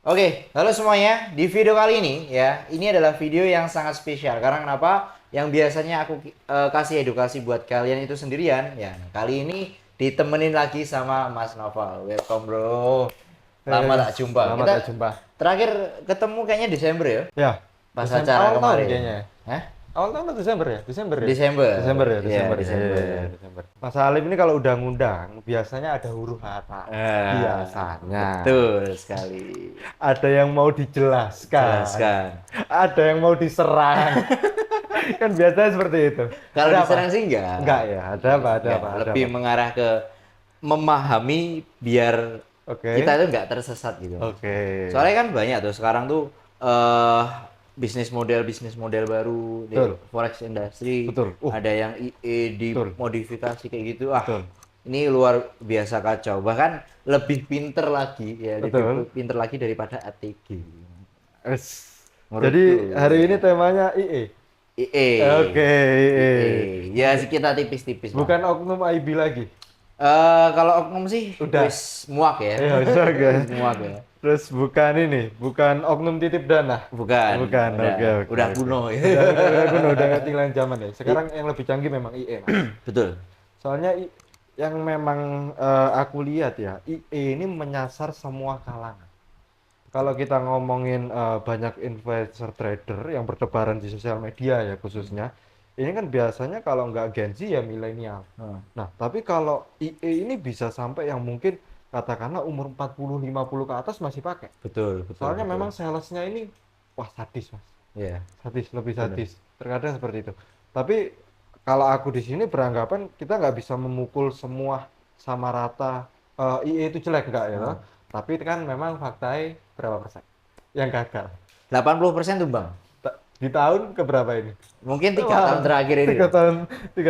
Oke, halo semuanya. Di video kali ini ya, ini adalah video yang sangat spesial. Karena kenapa? Yang biasanya aku kasih edukasi buat kalian itu sendirian, ya. Kali ini ditemenin lagi sama Mas Noval. Welcome, bro. Lama tak jumpa. Lama Kita tak jumpa. terakhir ketemu kayaknya Desember ya, Ya, pas Desember acara awal tahun kemarin. kayaknya. Hah? Awal tahun atau Desember ya? Desember ya? Desember. Desember ya, Iya, Desember ya. Desember. Iya, Desember. Mas Halim ini kalau udah ngundang, biasanya ada huru hara. Biasanya. Betul sekali. Ada yang mau dijelaskan. Jelaskan. Ada yang mau diserang. Kan biasanya seperti itu. Kalau Ada apa? diserang sih enggak. Enggak ya, ada apa? Ada Ya, apa? Ada lebih apa? mengarah ke memahami biar Oke. kita itu nggak tersesat gitu. Oke. Soalnya kan banyak tuh sekarang tuh bisnis model baru di Betul. forex industry. Betul. Ada yang IE Betul. dimodifikasi kayak gitu. Ah, Betul. ini luar biasa kacau. Bahkan lebih pinter lagi ya, Betul. lebih pinter lagi daripada ATG. Es. Menurutku, Jadi hari ini ya. temanya IE. IE. Oke, IE. Ya kita tipis-tipis lah. Bukan oknum IB lagi. Kalau oknum sih Udah. wis muak ya. Iya, udah kan. Wis muak ya. Terus bukan ini, bukan oknum titip dana. Bukan. Bukan, Udah, oke, oke, udah oke. kuno ya. Udah kuno, udah ketinggalan zaman ya. Sekarang yang lebih canggih memang IE, Mas. Betul. Soalnya yang memang aku lihat ya, IE ini menyasar semua kalangan. Kalau kita ngomongin banyak influencer trader yang bertebaran di sosial media ya khususnya, ini kan biasanya kalau nggak Gen Z ya milenial. Nah, tapi kalau IE ini bisa sampai yang mungkin katakanlah umur 40-50 ke atas masih pakai. Betul, betul. Soalnya Betul. memang salesnya ini wah sadis, Mas. Iya. Sadis, lebih Benar. sadis. Terkadang seperti itu. Tapi kalau aku di sini beranggapan kita nggak bisa memukul semua sama rata IE itu jelek nggak ya, toh? Tapi kan memang faktanya berapa persen yang gagal 80% tumbang. di tahun keberapa ini? Mungkin 3 Wah, tahun terakhir ini. 3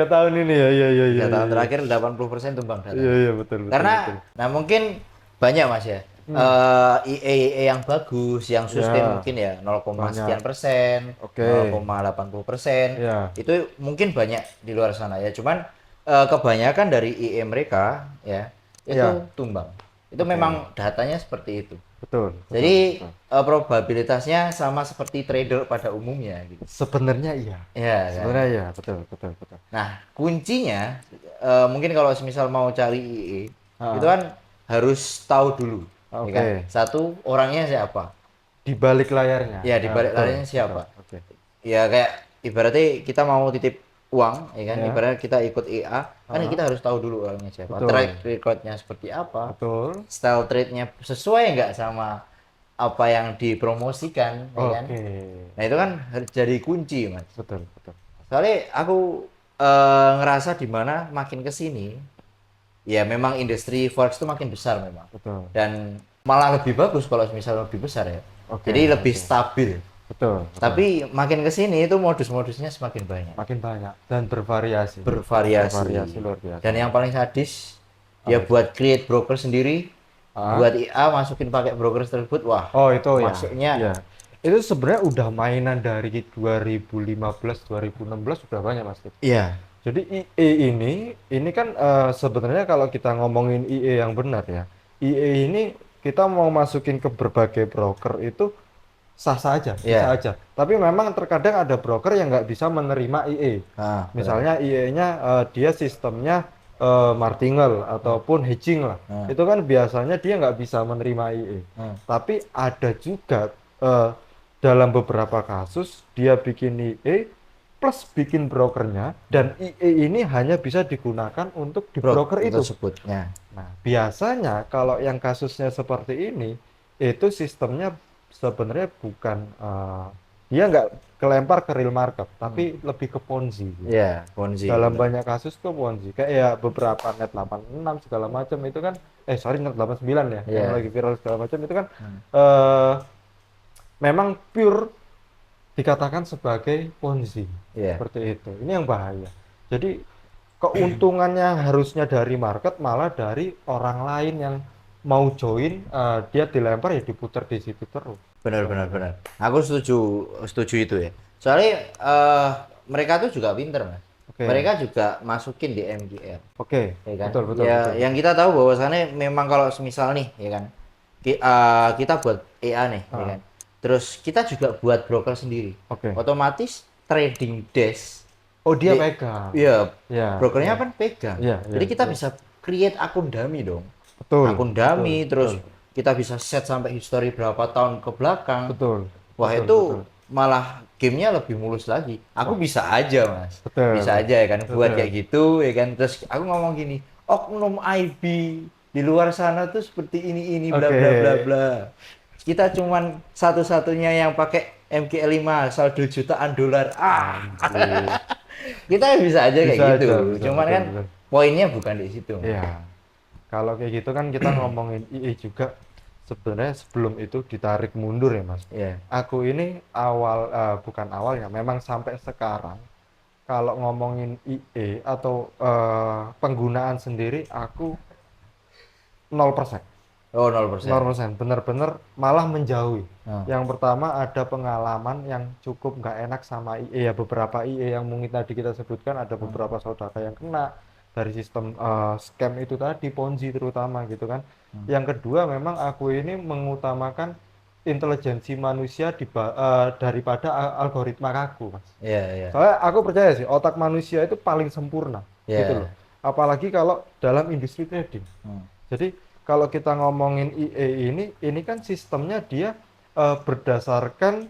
tahun ini ya, iya iya iya. 3 tahun iya. terakhir 80% tumbang Iya datanya. iya betul betul. Karena betul. nah mungkin banyak Mas ya. IE yang bagus, yang sustain Ya, mungkin ya 0, banyak. sekian persen, Oke. 0,80%. Ya. Itu mungkin banyak di luar sana ya. Cuman kebanyakan dari IE mereka ya itu Ya. tumbang. Itu Oke. memang datanya seperti itu. Betul. betul, Jadi betul. probabilitasnya sama seperti trader pada umumnya gitu. Sebenarnya iya. Ya, kan? Sebenarnya iya, betul betul betul. Nah, kuncinya mungkin kalau misal mau cari IE Ah. itu kan harus tahu dulu, ya Oke. kan? Satu, orangnya siapa? Di balik layarnya. Ya, di balik betul, layarnya siapa? betul. Oke. Ya kayak ibaratnya kita mau titip uang, ya kan? Ya. Ibaratnya kita ikut IA, kan Ah. kita harus tahu dulu orangnya siapa. Betul. Track recordnya seperti apa? Betul. Style trade-nya sesuai nggak sama apa yang dipromosikan, ya kan? Oke. Nah, itu kan jadi kunci, Mas. Betul betul. Soalnya aku ngerasa di mana makin ke sini ya memang industri forex itu makin besar memang. Betul. Dan malah lebih bagus kalau misalnya lebih besar ya. Oke, Jadi lebih oke. stabil. Betul. betul. Tapi makin ke sini itu modus-modusnya semakin banyak. Makin banyak dan bervariasi. Bervariasi. Bervariasi luar biasa. Dan yang paling sadis dia buat create broker sendiri, Ah. buat IA masukin pakai broker tersebut, wah. Oh itu ya. Masuknya Iya. Itu sebenarnya udah mainan dari 2015 2016 sudah banyak Mas. iya, Jadi IE ini kan sebenarnya kalau kita ngomongin IE yang benar ya, IE ini kita mau masukin ke berbagai broker itu sah-sah aja, bisa Iya. aja. Tapi memang terkadang ada broker yang nggak bisa menerima IE. Nah, Misalnya IE-nya dia sistemnya martingale ataupun hedging lah. Hmm. Itu kan biasanya dia nggak bisa menerima IE. Hmm. Tapi ada juga dalam beberapa kasus dia bikin IE plus bikin brokernya dan IE ini hanya bisa digunakan untuk di broker itu. tersebutnya. Nah, biasanya kalau yang kasusnya seperti ini itu sistemnya sebenarnya bukan dia nggak kelempar ke real market, tapi lebih ke Ponzi. Gitu. Iya, Ponzi. Dalam betul. banyak kasus ke Ponzi. Kayak ya beberapa net 86 segala macam itu kan net 89 ya, Iya. yang lagi viral segala macam itu kan memang pure dikatakan sebagai Ponzi. Iya. Seperti itu. Ini yang bahaya. Jadi keuntungannya harusnya dari market malah dari orang lain yang mau join dia dilempar ya diputar di situ terus. Benar. Aku setuju itu ya. Soalnya mereka tuh juga pinter, Mas. Oke. Mereka juga masukin di MGR, Oke, ya kan? betul Ya, betul. yang kita tahu bahwasannya memang kalau semisal nih, ya kan, kita buat EA nih, ya kan. Terus kita juga buat broker sendiri. Oke. Otomatis trading desk. Oh, dia Di- pegang. Iya, Ya, brokernya ya. kan pegang. Iya, iya, Jadi kita iya. bisa create akun dummy dong. Betul. Akun Betul, dummy, terus betul, kita bisa set sampai history berapa tahun ke belakang. betul. Wah, Betul, itu betul. malah gamenya lebih mulus lagi. Aku Wah, bisa aja, Mas. Bisa betul. aja ya kan buat Betul. kayak gitu ya kan. Terus aku ngomong gini, oknum IB di luar sana tuh seperti ini bla Oke. bla bla bla. Kita cuman satu-satunya yang pakai MGL5 saldo jutaan dolar. Anjir. Kita bisa aja kayak Bisa gitu. aja, bisa. Cuman Betul, kan betul. poinnya bukan di situ. Iya. Kalau kayak gitu kan kita ngomongin IE juga sebenarnya sebelum itu ditarik mundur ya, Mas. Iya. Aku ini bukan awal ya, memang sampai sekarang kalau ngomongin IE atau penggunaan sendiri aku 0%. Oh, 0%. 0%, bener-bener malah menjauhi. Oh. Yang pertama ada pengalaman yang cukup nggak enak sama IE ya, beberapa IE yang mungkin tadi kita sebutkan ada beberapa saudara yang kena dari sistem scam itu tadi, Ponzi terutama gitu kan. Yang kedua memang aku ini mengutamakan intelijensi manusia daripada algoritma aku, Mas. Iya, iya. Soalnya aku percaya sih otak manusia itu paling sempurna gitu Iya. loh. Apalagi kalau dalam industri trading. Hmm. Jadi kalau kita ngomongin IE ini kan sistemnya dia berdasarkan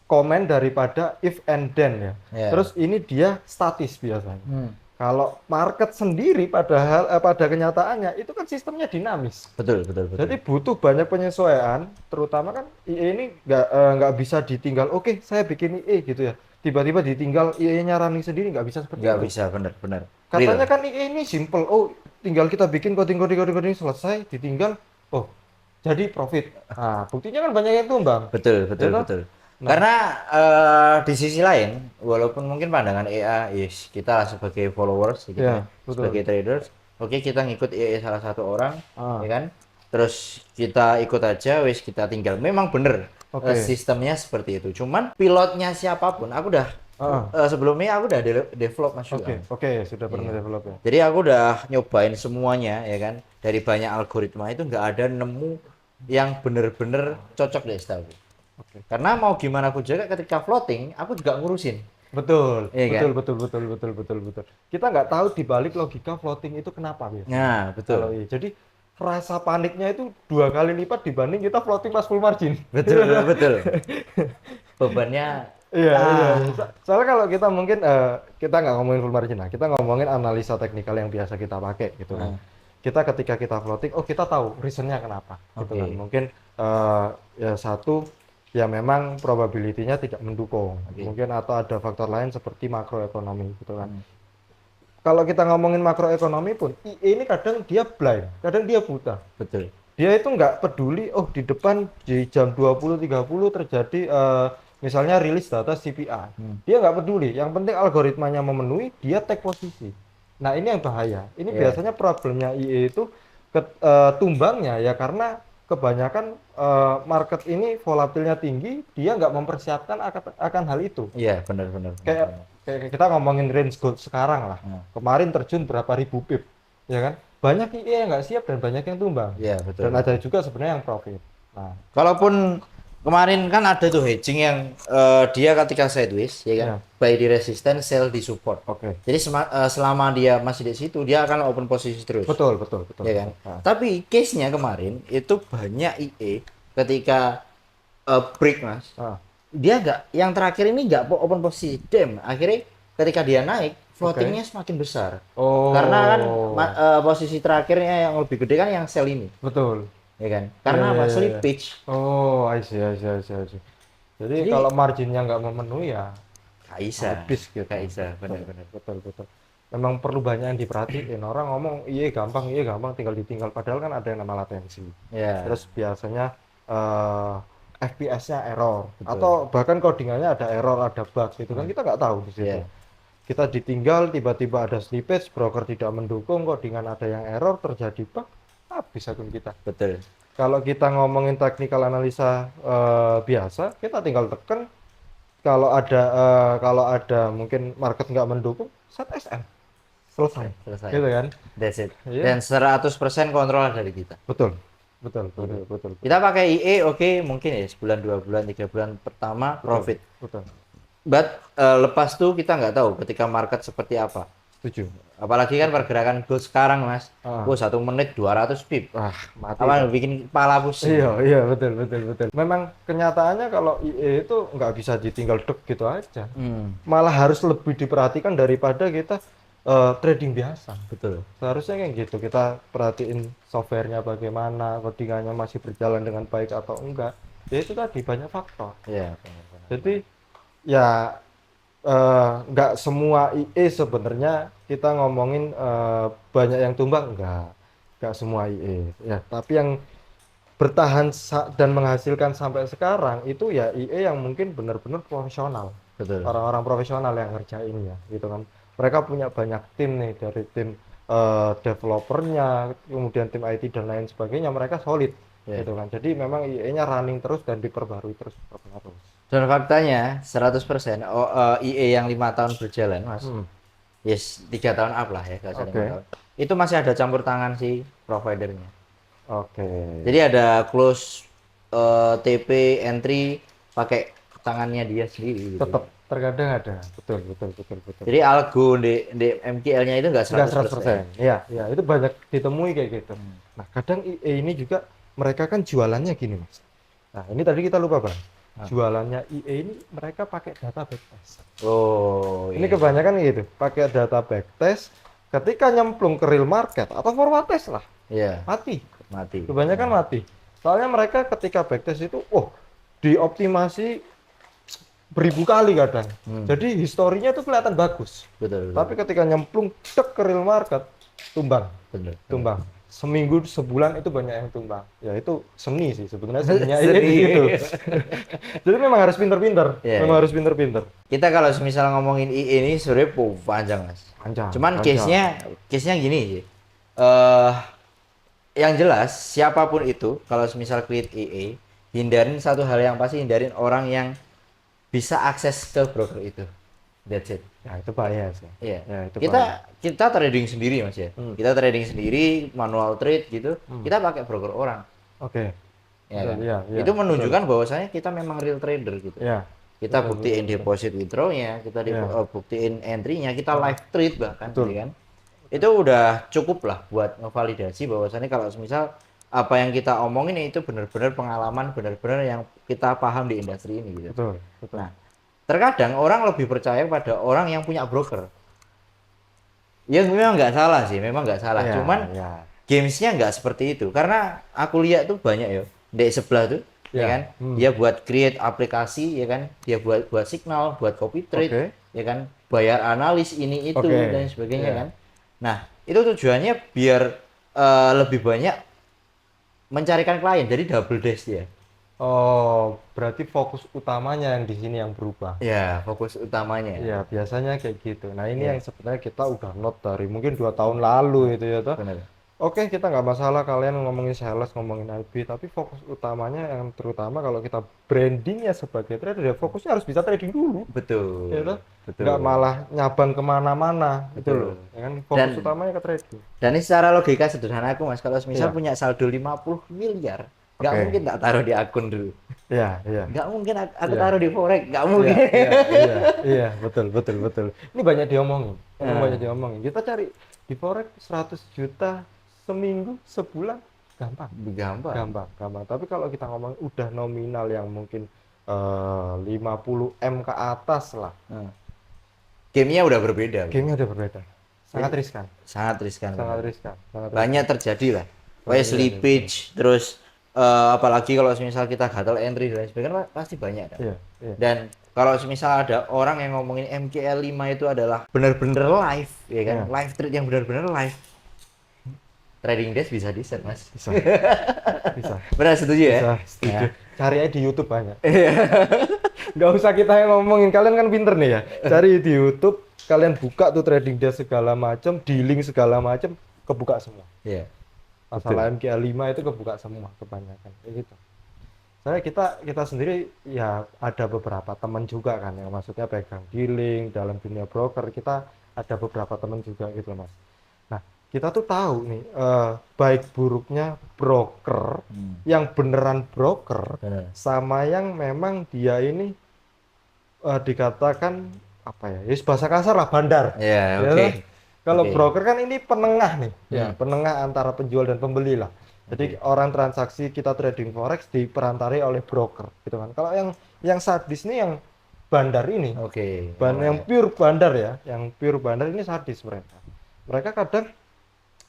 komen daripada if and then ya. Iya. Terus ini dia statis biasanya. Hmm. Kalau market sendiri pada kenyataannya itu kan sistemnya dinamis. Betul, betul, betul. Jadi butuh banyak penyesuaian, terutama kan IE ini nggak bisa ditinggal. Oke, saya bikin IE gitu ya. Tiba-tiba ditinggal IE-nya running sendiri nggak bisa seperti Nggak itu. bisa, benar, benar. Katanya Real. kan ini simple. Oh, tinggal kita bikin coding selesai, ditinggal. Oh, jadi profit. Nah, buktinya kan banyak yang tumbang. Betul, betul, Ya toh? betul. Nah. Karena di sisi lain, walaupun mungkin pandangan EA, yes, kita sebagai followers, gitu Ya, ya, betul. sebagai traders, oke kita ngikut EA salah satu orang, Ah. ya kan? Terus kita ikut aja, wis kita tinggal. Memang bener Oke. sistemnya seperti itu. Cuman pilotnya siapapun, aku udah Ah. sebelumnya aku udah develop Mas Oke, Yuang. oke, sudah pernah Iya. develop ya. Jadi aku udah nyobain semuanya, ya kan? Dari banyak algoritma itu nggak ada nemu yang bener-bener cocok deh setahu. Oke. Karena mau gimana aku jaga ketika floating, aku juga ngurusin. Betul, Iya betul. Kita nggak tahu di balik logika floating itu kenapa biasanya. Nah, Kalau betul. iya. Jadi rasa paniknya itu 2 kali lipat dibanding kita floating pas full margin. Betul, betul. Bebannya Iya, iya. ah, Soalnya kalau kita mungkin kita nggak ngomongin full margin lah, kita ngomongin analisa teknikal yang biasa kita pakai gitu kan. Kita ketika kita floating, oh kita tahu reasonnya kenapa gitu kan. Oke. Mungkin ya satu ya memang probability-nya tidak mendukung. Oke. Mungkin atau ada faktor lain seperti makroekonomi gitu kan. Kalau kita ngomongin makroekonomi pun, IE ini kadang dia blind, kadang dia buta. betul. Dia itu nggak peduli, oh di depan di jam 20.30 terjadi misalnya rilis data CPI. Dia nggak peduli, yang penting algoritmanya memenuhi, dia take posisi. Nah ini yang bahaya. Ini Iya. biasanya problemnya IE itu tumbangnya ya karena kebanyakan market ini volatilnya tinggi, dia nggak mempersiapkan akan hal itu. Iya, benar-benar. Kayak kita ngomongin range gold sekarang lah. Kemarin terjun berapa ribu pip, ya kan? Banyak IE yang nggak siap dan banyak yang tumbang. Iya, betul. Dan ada juga sebenarnya yang profit. Nah, Kalaupun kemarin kan ada tuh hedging yang dia ketika sideways, ya kan, Iya. buy di resistance, sell di support. oke. Jadi selama dia masih di situ, dia akan open posisi terus. Betul. Ya kan? Nah, Tapi case-nya kemarin itu banyak IE ketika break Mas. ah, Dia nggak, yang terakhir ini nggak open posisi, akhirnya ketika dia naik, floatingnya semakin besar. Oh. Karena kan posisi terakhirnya yang lebih gede kan yang sell ini, Betul. ya kan? Karena Iya, apa? iya, iya. Slippage. Oh, I see. Jadi Jadi- kalau marginnya nggak memenuhi ya Kaisa. habis gitu. Kaisa, benar-benar. Betul. Memang perlu banyak yang diperhatiin. Orang ngomong iya gampang, tinggal ditinggal. Padahal kan ada yang nama latensi. Ya. Terus biasanya FPS-nya error. Betul. Atau bahkan codingannya ada error, ada bug gitu kan. Kita nggak tahu di situ. Iya. Kita ditinggal, tiba-tiba ada slippage, broker tidak mendukung, codingan ada yang error, terjadi bug, habis akun kita. Betul. Kalau kita ngomongin technical analisa biasa, kita tinggal tekan. Kalau ada mungkin market nggak mendukung, set SM, selesai, Selesai. gitu kan? That's it. Iya. Dan 100% kontrol dari kita. Betul. betul, betul, betul, Kita pakai IE oke, mungkin ya sebulan, 2 bulan, 3 bulan pertama profit. betul, But lepas tuh kita nggak tahu ketika market seperti apa. setuju. Apalagi kan pergerakan gold sekarang mas. Ah. Oh 1 menit 200 pip. Wah, mati Apa dah. bikin kepala pusing. Iya, iya, betul, betul, betul. Memang kenyataannya kalau IE itu nggak bisa ditinggal dek gitu aja. Malah harus lebih diperhatikan daripada kita trading biasa. Betul. Seharusnya kayak gitu, kita perhatiin softwarenya bagaimana, codingannya masih berjalan dengan baik atau enggak. Ya itu tadi banyak faktor. Iya. Benar-benar. Jadi ya nggak semua IE sebenarnya kita ngomongin banyak yang tumbang, nggak semua IE. Ya, tapi yang bertahan dan menghasilkan sampai sekarang itu ya IE yang mungkin benar-benar profesional. Betul. Orang-orang profesional yang ngerjain ya, gitu kan. Mereka punya banyak tim nih, dari tim developernya, kemudian tim IT dan lain sebagainya, mereka solid, Yeah. gitu kan. Jadi memang IE-nya running terus dan diperbarui terus. Dan faktanya 100% IE yang 5 tahun berjalan mas. Yes 3 tahun up lah ya kalau Oke. 5 tahun. Itu masih ada campur tangan si providernya. Oke. Jadi ada close TP entry pakai tangannya dia sendiri. Gitu. Tetap terkadang ada. Betul, betul, betul, betul. Jadi algo di MQL-nya itu nggak 100%. Iya, iya, itu banyak ditemui kayak gitu. Nah, kadang IE ini juga mereka kan jualannya gini, Mas. Nah, ini tadi kita lupa, Bang. Jualannya IE ini mereka pakai data backtest. Oh, Ini iya. kebanyakan gitu, pakai data backtest ketika nyemplung ke real market atau forward test lah, Iya, mati. mati. Kebanyakan mati. Soalnya mereka ketika backtest itu, dioptimasi beribu kali kadang. Jadi historinya itu kelihatan bagus. Betul. Tapi ketika nyemplung cek ke real market, tumbang. Betul. Tumbang. Seminggu, sebulan itu banyak yang tumbang. Ya itu seni sih sebenarnya, seninya Seni. di situ. Jadi memang harus pinter-pinter. Iya, Memang iya. harus pinter-pinter. Kita kalau misal ngomongin IE ini sebenarnya panjang mas. Panjang. Cuman panjang. case-nya gini sih. Yang jelas siapapun itu kalau misal create IE, hindarin satu hal yang pasti, hindarin orang yang bisa akses ke broker itu. That's it. Ya itu bahaya sih. Iya. Ya, itu Kita trading sendiri mas ya. Kita trading sendiri, manual trade gitu. Kita pakai broker orang. Oke. Ya kan? Iya, iya, Itu menunjukkan bahwasanya kita memang real trader gitu. Ya. Kita Betul, buktiin betul. deposit withdrawnya, kita Iya. buktiin entry-nya, kita live trade bahkan, Betul. gitu kan. Itu udah cukup lah buat ngevalidasi bahwasannya kalau misal apa yang kita omongin itu benar-benar pengalaman, benar-benar yang kita paham di industri ini gitu. Betul. Betul. Nah, terkadang orang lebih percaya pada orang yang punya broker. Ya memang nggak salah sih, memang nggak salah. Ya, Cuman ya. gamesnya nggak seperti itu. Karena aku lihat tuh banyak ya di sebelah tuh, ya Ya. kan? Dia buat create aplikasi, ya kan? Dia buat signal, buat copy trade, Oke. ya kan? Bayar analis ini itu Oke. dan sebagainya Ya. kan. Nah, itu tujuannya biar lebih banyak mencarikan klien. Jadi double dash dia. Oh, berarti fokus utamanya yang di sini yang berubah. Ya, fokus utamanya. Iya, biasanya kayak gitu. Nah, ini Iya. yang sebenarnya kita udah note dari mungkin 2 tahun lalu itu ya toh. Benar. Oke, kita nggak masalah kalian ngomongin sales, ngomongin IB, tapi fokus utamanya yang terutama kalau kita brandingnya sebagai trader, ya fokusnya harus bisa trading dulu. Betul. Ya toh? Betul. Nggak malah nyabang kemana-mana gitu Betul. loh. Ya kan fokus Dan- utamanya ke trading. Dan ini secara logika sederhana aku mas, kalau misal Iya. punya saldo 50 miliar, nggak Oke. mungkin tak taruh di akun dulu. Iya, iya. Nggak mungkin aku Iya. taruh di forex, nggak Iya, mungkin. iya, betul, betul, betul. Ini banyak diomongin, Nah. banyak diomongin. Kita cari di forex 100 juta seminggu, sebulan, gampang, Gampang. gampang. Tapi kalau kita ngomong udah nominal yang mungkin 50 M ke atas lah, Nah. Gamenya udah berbeda. gamenya udah berbeda. Sangat riskan, Sangat riskan. sangat riskan, sangat riskan. Banyak terjadi lah. Kayak Banyak slippage, terus apalagi kalau misal kita gagal entry dan lain sebagainya pasti banyak kan. Iya, iya. Dan kalau misal ada orang yang ngomongin MKL 5 itu adalah benar-benar live, ya kan? Iya. Live trade yang benar-benar live. Trading desk bisa di set, Mas. Bisa, bisa, Benar setuju ya? bisa, setuju. Ya. Cari aja di YouTube banyak. Nggak usah kita yang ngomongin, kalian kan pinter nih ya. Cari di YouTube, kalian buka tuh trading desk segala macam, dealing segala macam, kebuka semua. Iya. Masalah MK5 itu kebuka semua kebanyakan kayak gitu. Saya kita sendiri ya ada beberapa teman juga kan yang maksudnya pegang dealing dalam dunia broker, kita ada beberapa teman juga gitu Mas. Nah, kita tuh tahu nih baik buruknya broker Hmm. yang beneran broker Benar. sama yang memang dia ini dikatakan apa ya? Ya bahasa kasar lah bandar. Ya, Ya oke. toh? Kalau Oke. broker kan ini penengah nih, ya Hmm. penengah antara penjual dan pembeli lah. Jadi Oke. orang transaksi kita trading forex diperantari oleh broker, gitu kan. Kalau yang sadis nih yang bandar ini, Oke. yang pure bandar ya, yang pure bandar ini sadis mereka. Mereka kadang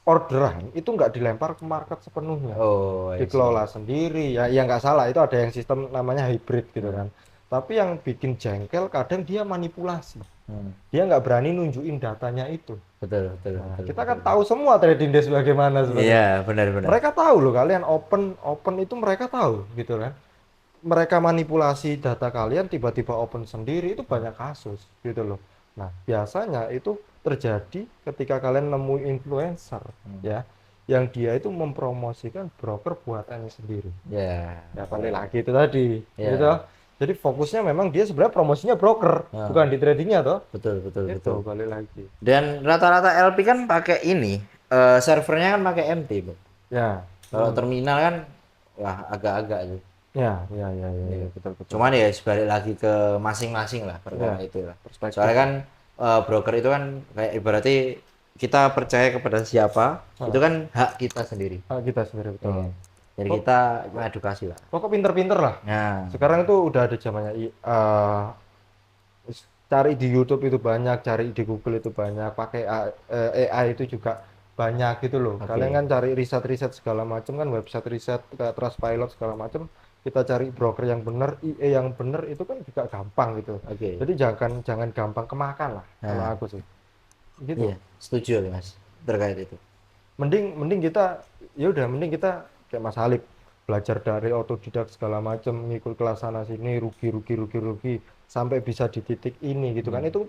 orderan itu nggak dilempar ke market sepenuhnya, Oh, I see. dikelola sendiri ya, ya nggak salah, itu ada yang sistem namanya hybrid gitu Hmm. kan. Tapi yang bikin jengkel kadang dia manipulasi, Hmm. dia nggak berani nunjukin datanya itu. Betul, betul, Nah, betul, kita kan betul. tahu semua trading desk bagaimana Iya, sebenarnya. benar-benar. Mereka tahu loh, kalian open open itu mereka tahu gitu kan. Mereka manipulasi data kalian, tiba-tiba open sendiri, itu banyak kasus gitu loh. Nah, biasanya itu terjadi ketika kalian nemu influencer Hmm. ya, yang dia itu mempromosikan broker buatannya sendiri. Ya. Ya balik lagi itu tadi, gitu. Ya. Jadi fokusnya memang dia sebenarnya promosinya broker, Ah, bukan di tradingnya toh. betul, betul, Itu betul. balik lagi. Dan rata-rata LP kan pakai ini, servernya kan pakai MT, Bang. Ya. Kalau Hmm. terminal kan, wah agak-agak tuh. Ya, Iya. betul betul. Cuman ya sebalik lagi ke masing-masing lah perkara Ya, itu lah. perspektif Soalnya lah. kan broker itu kan kayak ibaratnya kita percaya kepada siapa, itu Ah, kan hak kita sendiri. kita sendiri betul. Iya. Jadi Kok, kita mengedukasi lah. kok pinter-pinter lah. Nah, Sekarang itu udah ada zamannya cari di YouTube itu banyak, cari di Google itu banyak, pakai AI itu juga banyak gitu loh. Kalian oke. kan cari riset-riset segala macam kan, website riset kayak Trustpilot segala macam, kita cari broker yang benar, IE yang benar itu kan juga gampang gitu. Oke. Jadi jangan jangan gampang kemakan lah kalau Nah, aku sih. Gitu. iya, setuju Mas terkait itu. Mending kita ya udah mending kita kayak Mas Halib belajar dari otodidak segala macam, ngikut kelas sana sini, rugi sampai bisa di titik ini gitu kan. Hmm. Itu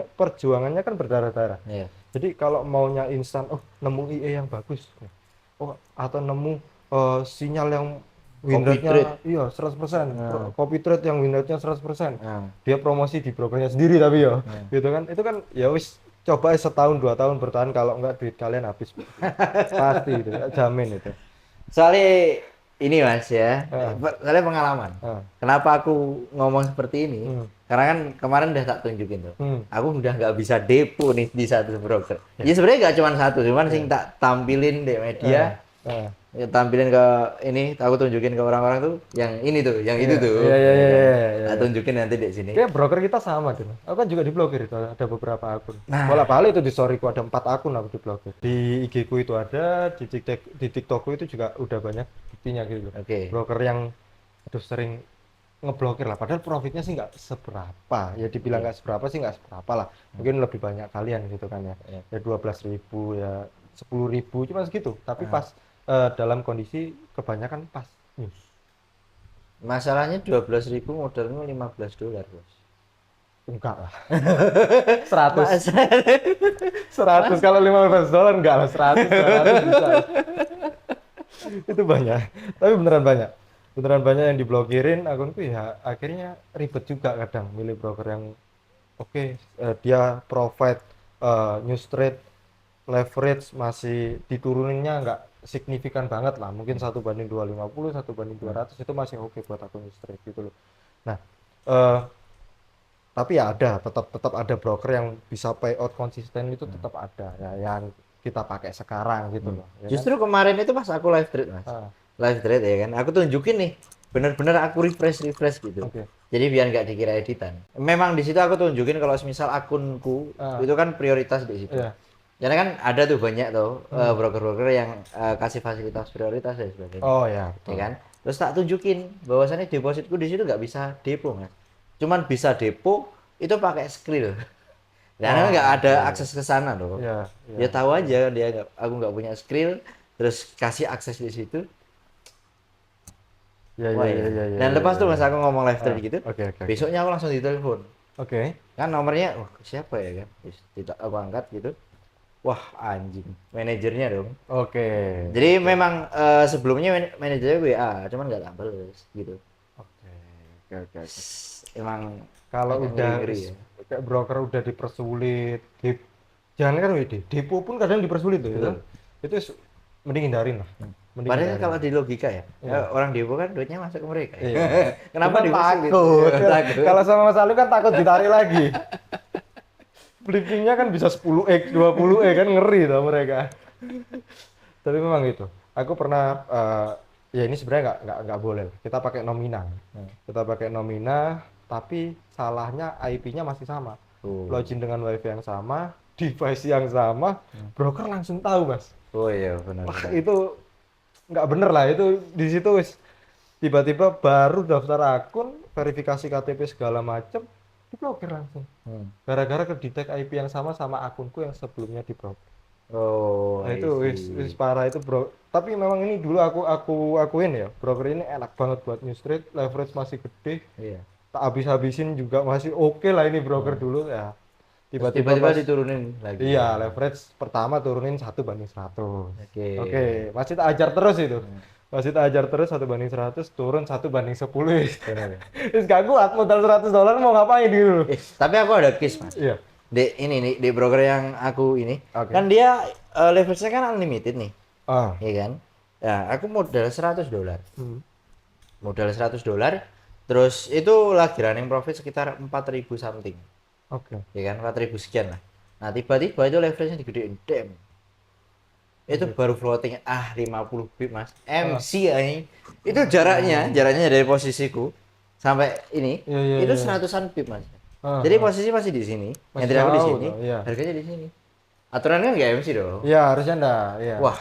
perjuangannya kan berdarah-darah. Iya. Jadi kalau maunya instan, oh nemu IE yang bagus, oh atau nemu sinyal yang win Copy trade. rate-nya iya 100%, Nah, copy trade yang win rate-nya 100%. nah, Dia promosi di brokernya sendiri tapi ya, nah. gitu kan. Itu kan ya wis coba setahun 2 tahun bertahan, kalau enggak duit kalian habis. Pasti itu, jamin itu. Soalnya ini Mas ya, Ah, soalnya pengalaman. ah, Kenapa aku ngomong seperti ini? hmm, Karena kan kemarin udah tak tunjukin tuh. hmm, Aku udah nggak bisa depo nih di satu broker. ya, Ya sebenarnya nggak cuma satu, cuman sing ya, tak tampilin di ah, media, ah, ya, tampilin ke ini, aku tunjukin ke orang-orang tuh, yang ini tuh, yang itu iya, tuh, iya, iya, ya iya, kan. iya, iya, Tak iya. tunjukin nanti di sini. Kayak broker kita sama gitu. Aku kan juga diblokir itu, ada beberapa akun. Nah, Bolak-balik itu di storyku ada 4 akun aku diblokir. Di IG ku itu ada, di TikTokku itu juga udah banyak buktinya gitu loh. oke. Broker yang aduh sering ngeblokir lah. Padahal profitnya sih nggak seberapa. Ya dibilang Oke. nggak seberapa sih nggak seberapa lah. Mungkin lebih banyak kalian gitu kan ya. Ya. Ya 12.000 ya 10.000 cuma segitu. Tapi Nah, pas dalam kondisi kebanyakan pas news. masalahnya 12.000 modalnya $15, Bos. Enggak lah. 100. Mas, 100 kalau $15 enggak lah, 100 200 bisa. Itu banyak. Tapi beneran banyak. Beneran banyak yang diblokirin akunku, ya akhirnya ribet juga kadang milih broker yang oke, dia provide news trade leverage masih dituruninnya nggak signifikan banget lah, mungkin 1:250, 1:200 itu masih oke buat akun news trade gitu loh. Nah, eh, tapi ya ada, tetap tetap ada broker yang bisa payout konsisten, itu tetap ada ya, yang kita pakai sekarang gitu loh ya kan. justru kemarin itu pas aku live trade, Mas. Ah, Live trade ya kan. Aku tunjukin nih, bener-bener aku refresh gitu. oke. Jadi biar nggak dikira editan. Memang di situ aku tunjukin kalau misal akunku Ah, itu kan prioritas di situ. iya. Karena kan ada tuh banyak tuh Hmm. broker-broker yang kasih fasilitas prioritas dan sebagainya. Oh ya, Ya betul. kan? Terus tak tunjukin bahwasannya depositku di situ nggak bisa depo, Mas. Cuman bisa depo itu pakai skrill. Karena nggak Oh, ada iya, akses ke sana loh. iya, iya, Dia tahu iya. aja aku nggak punya skrill, terus kasih akses di situ. Iya, iya, Wah iya, ya. iya, iya, Dan iya, lepas iya, tuh Mas iya. aku ngomong live Ah, trade gitu, oke, oke, oke. besoknya aku langsung ditelepon. Oke, Kan nomornya, wah siapa ya kan? Terus tidak aku angkat gitu. Wah anjing, manajernya dong. oke, Jadi oke, memang sebelumnya manajernya WA, cuman nggak tak bales gitu. oke, oke, oke, oke. Emang Kalau agak udah ngeri-ngeri ya. kayak broker udah dipersulit, Jangan kan WD, depo pun kadang dipersulit tuh, ya. Betul. Itu mending hindarin lah. Mending Padahal hindarin. kalau di logika ya, Iya. orang Depo kan duitnya masuk ke mereka. Iya. Kenapa Cuman dipersulit? takut. Iya, takut. Kalau sama Mas Ali kan takut ditarik lagi. Flippingnya kan bisa 10x, 20x kan ngeri tuh mereka. Tapi memang gitu. Aku pernah ya ini sebenarnya nggak boleh. Kita pakai nomina. Kita pakai nomina, tapi salahnya IP-nya masih sama. Oh. Login dengan WiFi yang sama, device yang sama, broker langsung tahu, Mas. Oh iya benar. Wah, itu nggak bener lah, itu di situ wis tiba-tiba baru daftar akun, verifikasi KTP segala macem, diblokir langsung. Gara-gara kedetek IP yang sama sama akunku yang sebelumnya diblokir. Oh, Nah, I itu wis see. parah itu, Bro. Tapi memang ini dulu aku akuin ya, broker ini enak banget buat news trade, leverage masih gede, Iya. tak habis-habisin juga masih oke lah ini broker dulu ya. Terus Tiba-tiba tiba-tiba pas diturunin lagi. iya, leverage pertama turunin 1/100. Oke. Oke, masih tak ajar terus itu. Masih tak ajar terus 1/100, turun 1/10. Benar. Terus gak kuat modal $100 mau ngapain dulu. Tapi aku ada case, Mas. Iya. Di ini nih, di broker yang aku ini, Oke. kan dia leverage-nya kan unlimited nih, Ah. iya kan? Ya, aku modal $100. Hmm. Modal $100, terus itu lagi running profit sekitar 4.000 something. Oke. Ya kan, 4.000 sekian lah. Nah, tiba-tiba itu leverage-nya digedein, damn. Itu baru floating 50 pip, Mas. MC ini. Itu jaraknya dari posisiku sampai ini, Iya, iya, itu iya. 100-an pip, Mas. Ah, Jadi posisi masih di sini, Masih entry aku di jauh sini, tuh, iya. harganya di sini. Aturannya kan nggak MC dong. Iya, harusnya enggak, iya. Wah,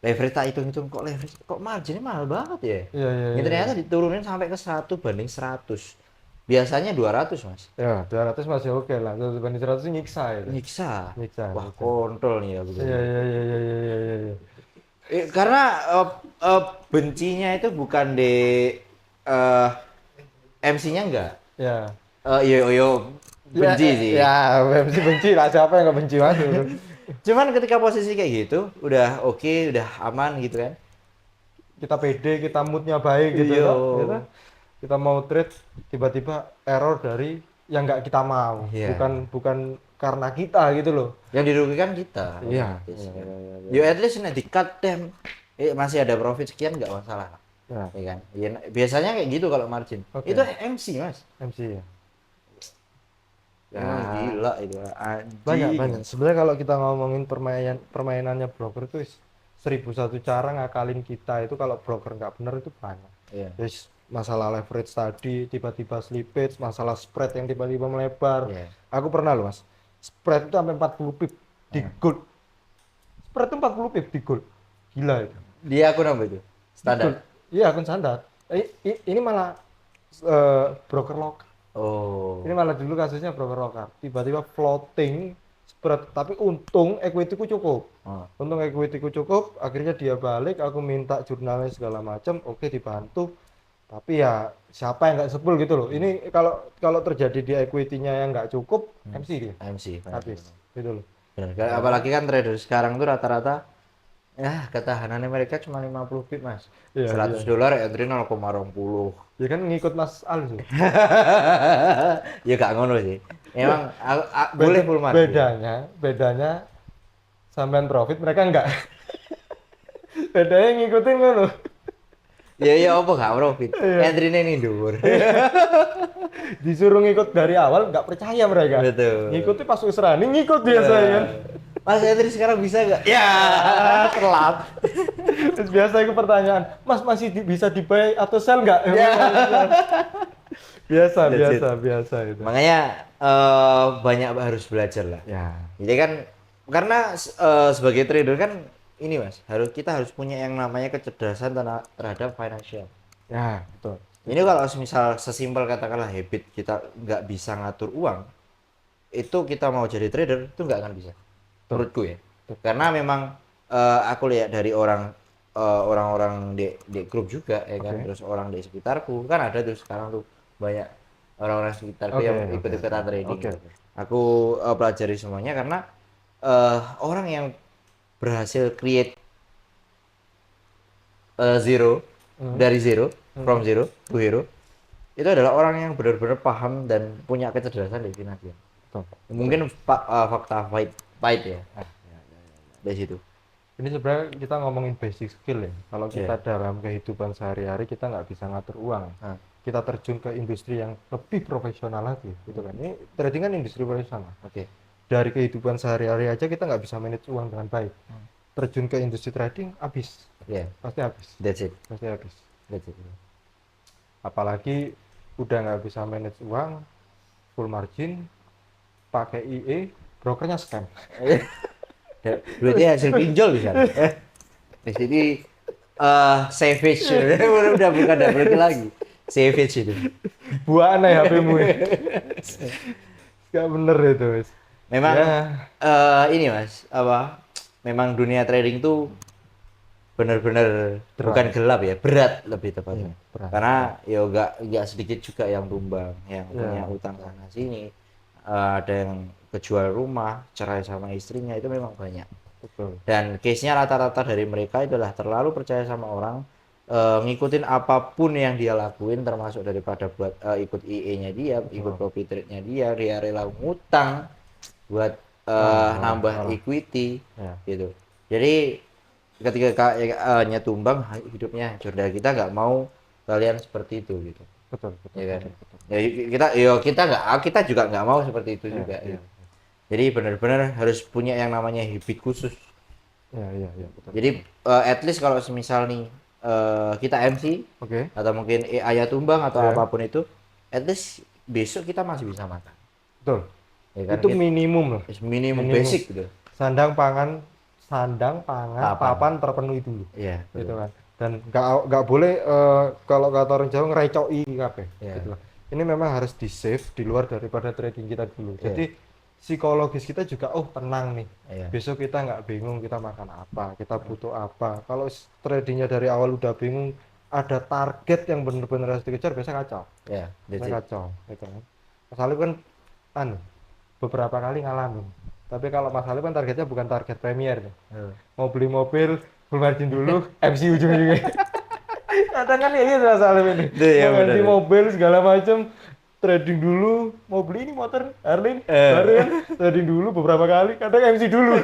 leverage tak hitung-hitung kok leverage kok marginnya mahal banget ya. Iya, iya, Ini iya. ternyata diturunin sampai ke 1/100. Biasanya 200, Mas. Ya, 200 masih oke lah. 1/100 itu nyiksa itu. Nyiksa. Nyiksa. Wah, nyiksa. kontrol nih ya betul. Iya, iya, iya, iya, iya, iya, iya. Karena bencinya itu bukan di MC-nya enggak. Ya. Yo benci Ya, sih. Ya, benci lah, siapa yang nggak benci, Mas? Cuman ketika posisi kayak gitu, udah oke, udah aman gitu kan. Kita pede, kita moodnya baik gitu Iya. toh, gitu. Kita mau trade, tiba-tiba error dari yang nggak kita mau, Iya. bukan karena kita gitu loh. Yang dirugikan kita. Iya. otomatis Iya, kan. iya, iya, iya. Yo at least nih di cut them. Masih ada profit sekian nggak masalah. Ya, Ya kan? Ya, biasanya kayak gitu kalau margin. Oke. Itu MC, Mas. MC ya. Emang gila itu. Anjing. Banyak. Sebenarnya kalau kita ngomongin permainannya broker itu 1001 cara ngakalin kita itu, kalau broker nggak bener itu banyak. Iya. Terus masalah leverage tadi, tiba-tiba slippage, masalah spread yang tiba-tiba melebar. Iya. Aku pernah loh, Mas. Spread itu sampai 40 pip di gold. Spread itu 40 pip di gold. Gila itu. Dia akun apa itu? Standar. Iya, akun standar. Ini malah broker lokal. Oh. Ini malah dulu kasusnya broker lokal. Tiba-tiba floating spread, tapi untung equity-ku cukup. Oh. Untung equity-ku cukup, akhirnya dia balik, aku minta jurnalnya segala macam, oke dibantu. Tapi ya siapa yang nggak sebel gitu loh. Ini kalau terjadi di equity-nya yang nggak cukup, MC dia. MC. benar. Habis. Gitu loh. Benar. Apalagi kan trader sekarang tuh rata-rata ya ketahanannya mereka cuma 50 pip, Mas. Iya, $100 entry 0,20. Ya kan ngikut Mas Al sih. Ya gak ngono sih. Emang boleh full margin. Bedanya sampean profit, mereka enggak. Bedanya ngikutin ngono. Ya apa gak profit. Entry-nya ini dhuwur. Disuruh ngikut dari awal nggak percaya mereka. Betul. Ngikutin pas wis running ngikut biasanya kan. Mas entry sekarang bisa gak? Ya, telat. Terus biasa itu pertanyaan, Mas masih bisa di buy atau sell nggak? Ya. Biasa That's itu. Makanya banyak harus belajar lah. Ya. Jadi kan karena sebagai trader kan ini Mas, kita harus punya yang namanya kecerdasan terhadap financial. Ya, betul. Ini kalau misal sesimpel katakanlah habit kita nggak bisa ngatur uang, itu kita mau jadi trader itu nggak akan bisa. Menurutku ya. Karena memang aku lihat dari orang-orang di grup juga ya kan, terus orang di sekitarku kan ada tuh sekarang tuh banyak orang-orang sekitarku yang ikut-ikutan trading. Oke. Aku pelajari semuanya karena orang yang berhasil create zero dari zero, from zero to hero, itu adalah orang yang benar-benar paham dan punya kecerdasan di finansial. Betul. Mungkin fakta pahit ya. Dari situ. Ini sebenarnya kita ngomongin basic skill ya. Kalau kita Iya. dalam kehidupan sehari-hari kita nggak bisa ngatur uang. Ah, Kita terjun ke industri yang lebih profesional lagi, gitu kan. Ini trading kan industri profesional. oke. Dari kehidupan sehari-hari aja kita nggak bisa manage uang dengan baik. Hmm. Terjun ke industri trading habis, Iya, pasti habis, that's it. pasti habis. That's it. Apalagi udah nggak bisa manage uang, full margin, pakai IE, brokernya scam. Berarti hasil pinjol bisa. Di sini savage. Udah bukan double kill lagi. Savage itu. Buah aneh HP-mu ya. Nggak bener itu, Mas. Memang Ya, ini Mas, apa? Memang dunia trading tuh benar-benar Berat. bukan gelap ya, berat lebih tepatnya. Iya, berat. Karena ya nggak sedikit juga yang tumbang, yang Iya. punya utang sana sini. Ada yang kejual rumah, cerai sama istrinya itu memang banyak. betul. Dan case-nya rata-rata dari mereka itulah terlalu percaya sama orang, ngikutin apapun yang dia lakuin, termasuk daripada buat ikut IE-nya dia, ikut copy trade-nya dia rela ngutang buat nambah parah. equity Ya, gitu. Jadi ketika tumbang hidupnya hancur, dan kita nggak mau kalian seperti itu gitu, betul, betul, ya kan. betul, betul. Kita juga nggak mau seperti itu Iya, juga iya, gitu. Jadi benar-benar harus punya yang namanya habit khusus. iya, betul. Jadi at least kalau semisal nih kita MC Oke. atau mungkin ayah tumbang atau Ya. apapun itu, at least besok kita masih bisa makan. Betul. Ya kan? Itu minimum lah. Minimum Minimum. basic gitu. Sandang pangan, papan terpenuhi dulu. Iya, Gitu betul. kan. Dan nggak boleh kalau kata orang Jawa ngerecoki kabeh. Iya. Gitu loh. Ini memang harus di save di luar daripada trading kita dulu. Iya. Jadi psikologis kita juga tenang nih. Iya. Besok kita nggak bingung kita makan apa, kita butuh apa. Kalau tradingnya dari awal udah bingung, ada target yang benar-benar harus dikejar, biasa kacau. Iya, that's Biasa it. kacau, gitu kan. Mas Alif kan beberapa kali ngalamin. Tapi kalau Mas Alif kan targetnya bukan target premier nih. Hmm. Mau beli mobil, full margin dulu, MC ujung-ujungnya. Kadang kan kayak gitu Mas Alif ini. Iya, Mau ganti benar. mobil segala macam, trading dulu, mau beli ini motor Harley, baru kan trading dulu beberapa kali, kadang MC dulu.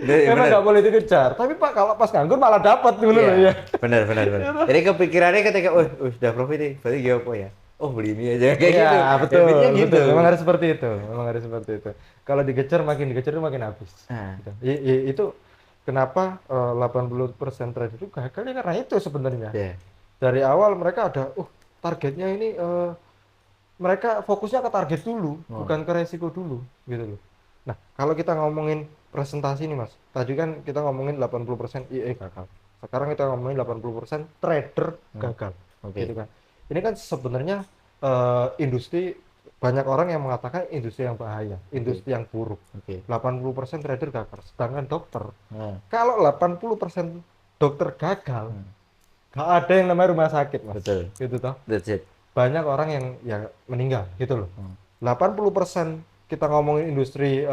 Iya, Memang benar. nggak boleh dikejar. Tapi Pak kalau pas nganggur malah dapat gitu loh Iya, ya. benar. Jadi kepikirannya ketika, udah profit nih, berarti gak apa ya? Oh, beli ini aja kayak gitu. Iya, betul, Habitnya gitu. betul. Memang harus seperti itu. Memang harus seperti itu. Kalau makin dikejar itu makin habis. Nah, Gitu. Itu kenapa 80% trader itu gagal ya karena itu sebenarnya. iya. Dari awal mereka ada, targetnya ini mereka fokusnya ke target dulu, bukan ke resiko dulu, gitu loh. Nah, kalau kita ngomongin presentasi nih Mas, tadi kan kita ngomongin 80% IE gagal. Sekarang kita ngomongin 80% trader gagal, Oke. gitu kan. Ini kan sebenarnya industri banyak orang yang mengatakan industri yang bahaya, industri yang buruk. Oke. 80% trader gagal, sedangkan dokter, Nah, kalau 80% dokter gagal, gak ada yang namanya rumah sakit Mas. betul. Gitu toh. That's it. Banyak orang yang ya meninggal gitu loh. 80% kita ngomongin industri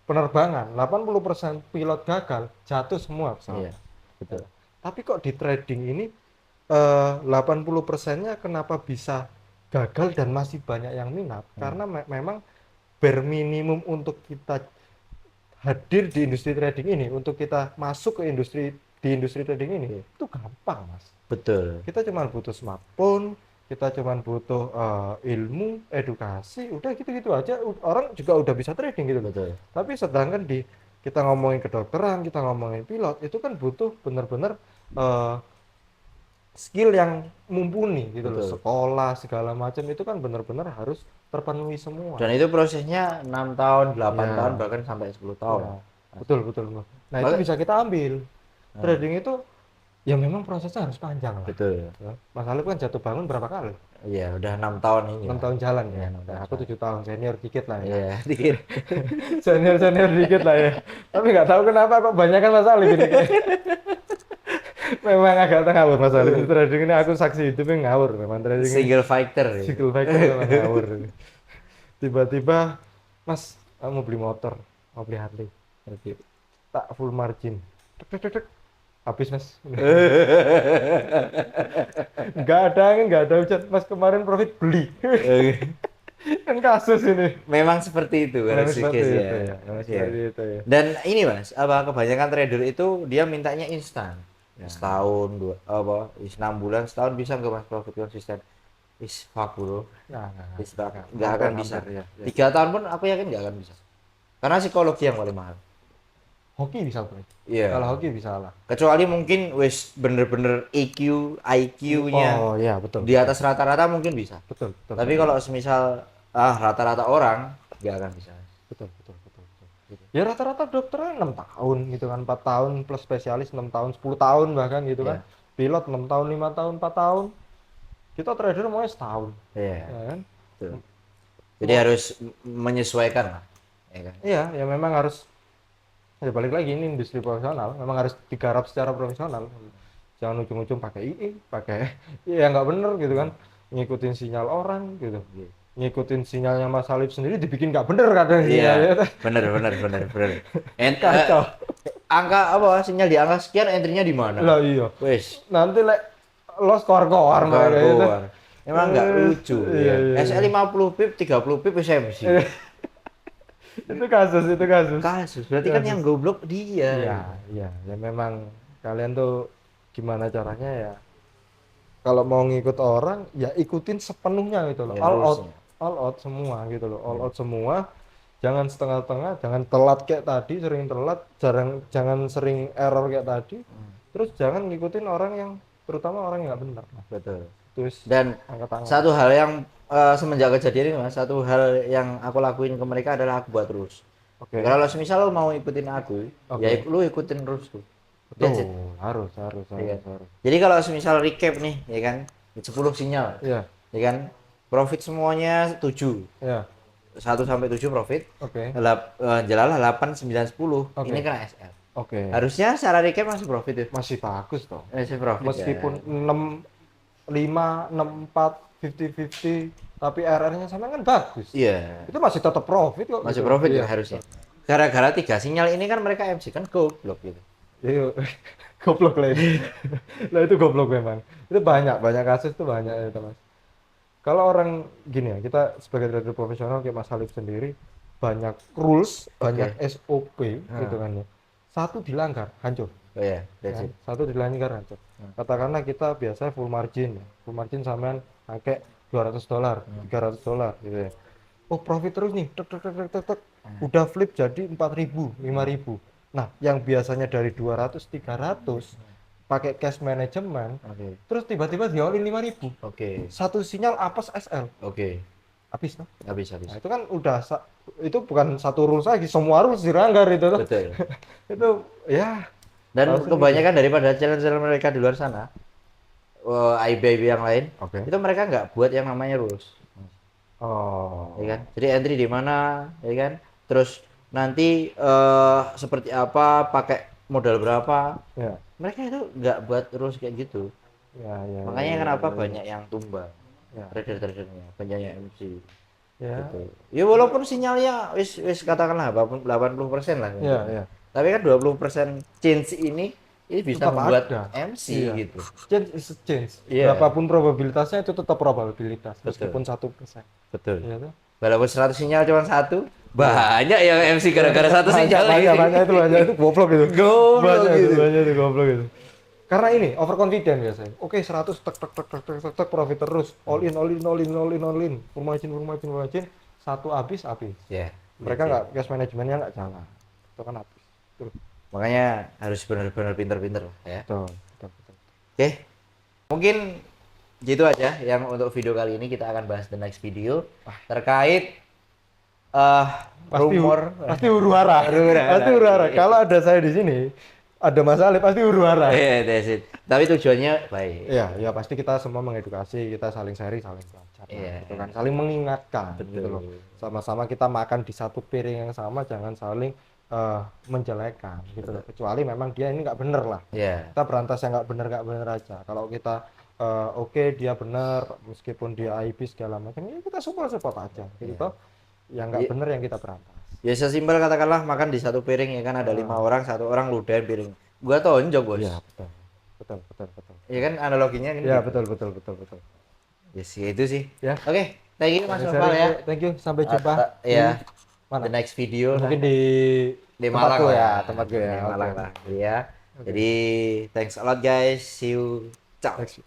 penerbangan, 80% pilot gagal, jatuh semua pesawat. Iya, betul. Tapi kok di trading ini 80%-nya kenapa bisa gagal dan masih banyak yang minat? Karena memang bare minimum untuk kita hadir di industri trading ini, untuk kita masuk ke industri trading ini, itu gampang Mas. Betul. Kita cuma butuh smartphone, kita cuma butuh ilmu, edukasi, udah gitu-gitu aja orang juga udah bisa trading gitu loh. Betul. Tapi sedangkan kita ngomongin kedokteran, kita ngomongin pilot, itu kan butuh benar-benar skill yang mumpuni gitu loh. Betul. Sekolah segala macam itu kan benar-benar harus terpenuhi semua. Dan itu prosesnya 6 tahun, 8 Ya. tahun, bahkan sampai 10 tahun. Ya, betul. Nah, itu bisa kita ambil. Trading itu ya memang prosesnya harus panjang lah. Betul. Mas Alif kan jatuh bangun berapa kali? Iya, udah 6 tahun ini. 6 tahun jalan ya. Iya, 6 tahun Nah, aku 7 tahun, senior dikit lah ya. Iya, dikit. Senior dikit lah ya. Tapi nggak tahu kenapa kok banyak kan Mas Alif ini. Memang agak ngawur Mas Alif. Trading ini aku saksi hidupnya ngawur memang trading ini. Single fighter. Ya. Single factor memang ngawur. Tiba-tiba, Mas, aku mau beli motor, mau beli Harley. Oke. Tak full margin. Tek, tek, tek, tek. Habis Mas. Nggak ada angin, nggak ada hujan. Mas kemarin profit beli. Kan kasus ini. Memang seperti itu Memang harus seperti guys ya. itu ya. Memang Iya. seperti itu ya. Dan ini Mas, apa kebanyakan trader itu dia mintanya instan. Ya. Setahun, dua, apa, 6 bulan, setahun bisa nggak Mas profit konsisten? Is fuck bro. Nah, Is fuck. Nggak akan bisa. hampir, ya. 3 tahun pun aku yakin nggak akan bisa. Karena psikologi yang paling mahal. Hoki bisa bro. Iya. Kalau hoki bisa lah. Kecuali mungkin wis bener-bener EQ, IQ-nya Oh iya betul. di atas rata-rata mungkin bisa. Betul betul. Tapi kalau semisal rata-rata orang nggak akan bisa. betul betul betul, betul. Ya rata-rata dokternya 6 tahun gitu kan, 4 tahun plus spesialis 6 tahun, 10 tahun bahkan gitu kan. Pilot 6 tahun, 5 tahun, 4 tahun. Kita trader mau setahun. Iya. Ya kan? Betul. Jadi harus menyesuaikan lah. Ya kan? Iya, ya memang harus ya balik lagi ini industri profesional, memang harus digarap secara profesional. Jangan ujung-ujung pakai II, pakai ya nggak bener gitu kan. Ngikutin sinyal orang gitu. Ngikutin sinyalnya Mas Salib sendiri dibikin nggak bener kadang Iya. sinyalnya. Bener. Kacau. Angka apa sinyal di angka sekian entry-nya di mana? Lah iya. Wes. Nanti los keluar kayak gitu. Keluar. Emang nggak lucu Iya, ya. iya. SL 50 pip, 30 pip SMC. Itu kasus. Kasus. Berarti kan yang goblok dia. Iya, ya memang kalian tuh gimana caranya ya? Kalau mau ngikut orang, ya ikutin sepenuhnya gitu loh. Ya, All rulesnya. out semua gitu loh. All out semua. Jangan setengah-setengah, jangan telat kayak tadi, sering telat, jangan sering error kayak tadi. Terus jangan ngikutin orang yang terutama orang yang nggak benar. Betul. Terus Dan angkat tangan. satu hal yang semenjak kejadian ini Mas, satu hal yang aku lakuin ke mereka adalah aku buat rules. Oke. Kalau semisal lo mau ikutin aku, Oke. ya lu ikutin rules tuh. That's it. Betul, harus. Iya. Jadi kalau semisal recap nih, ya kan, 10 sinyal, Iya, ya kan, profit semuanya 7. iya. 1 sampai 7 profit. Oke. Jelalah 8, 9, 10. Oke. Ini kena SL. Oke. Harusnya secara recap masih profit ya. Masih bagus toh. Masih profit Meskipun ya. 5, 6, 4, 50-50, tapi RR-nya sama kan bagus. Iya. Itu masih tetap profit kok. Masih gitu. profit Iya. ya harusnya. Gara-gara 3 sinyal ini kan mereka MC kan goblok gitu. Iya, goblok lah itu. Lah itu goblok memang. Itu banyak kasus tuh banyak itu Mas. Kalau orang gini ya, kita sebagai trader profesional kayak Mas Halif sendiri, banyak rules, banyak SOP gitu kan ya. Satu dilanggar, hancur. Oh iya, that's Kan? it. Satu dilanggar hancur. Katakanlah kita biasa full margin ya. Full margin sampean pakai $200, $300 gitu ya. Oh, profit terus nih. Tek. Udah flip jadi 4.000, 5.000. Nah, yang biasanya dari 200, 300 pakai cash management, Oke. terus tiba-tiba di all in 5.000. Oke. Satu sinyal apes SL. Oke. Habis toh. Habis. Nah, itu kan udah itu bukan satu rules lagi, semua rules dilanggar itu toh. Betul. Itu ya Dan harusnya kebanyakan daripada channel-channel mereka di luar sana, IB yang lain, Oke. itu mereka nggak buat yang namanya rules. Oh. Ya kan? Jadi entry di mana, ya kan? Terus nanti seperti apa, pakai modal berapa. Ya. Mereka itu nggak buat rules kayak gitu. Ya. Makanya kenapa banyak yang tumbang. Ya. Trader-tradernya, banyak yang MC. Ya. Gitu. Ya walaupun sinyalnya wis katakanlah 80% lah. Ya. Tapi kan 20% change ini bisa Tetap membuat ada. MC Iya. gitu. Change is a change. Iya. Berapapun probabilitasnya itu tetap probabilitas meskipun 1%. Betul. Iya tuh. Walaupun 100 sinyal cuma satu, banyak yang MC gara-gara satu sinyal. Banyak itu goblok itu. Goblok gitu. Banyak itu goblok itu. Karena ini overconfident biasanya. Oke, 100 tek profit terus. All in. Full margin. Satu habis. Ya. Mereka nggak cash manajemennya nggak jalan. Itu kan habis. Tuh. Makanya harus benar-benar pinter-pinter lah ya. Betul. Oke. Mungkin gitu aja yang untuk video kali ini. Kita akan bahas the next video terkait rumor Pasti huru-hara. Pasti huru-hara. Kalau ada saya di sini, ada masalah pasti huru-hara. Iya, that's it. Tapi tujuannya baik. Iya, ya pasti kita semua mengedukasi, kita saling sharing, saling belajar. Iya. Gitu kan. Saling mengingatkan Betul. gitu loh. Sama-sama kita makan di satu piring yang sama, jangan saling menjelekan gitu loh. Kecuali memang dia ini nggak bener lah. Iya. Kita berantas yang nggak bener aja. Kalau kita oke, dia bener meskipun dia IB segala macam, ya kita support aja gitu toh. Yang nggak bener yang kita berantas. Ya sesimpel katakanlah makan di satu piring ya kan ada 5 orang, satu orang ludahin piring. Gua tonjok, Bos. Iya, betul. Ya kan analoginya kan. Iya, gitu. betul. Ya sih itu sih. Ya. Oke, Thank you Mas sharing-sharing Noval ya. yuk. Thank you, sampai jumpa Ya, mana? the next video Mungkin lah. di Malang tempatku lah. ya, tempatku ya. Di Oke. Malang lah. Ya. Oke. Jadi thanks a lot guys. See you. Ciao. Thanks.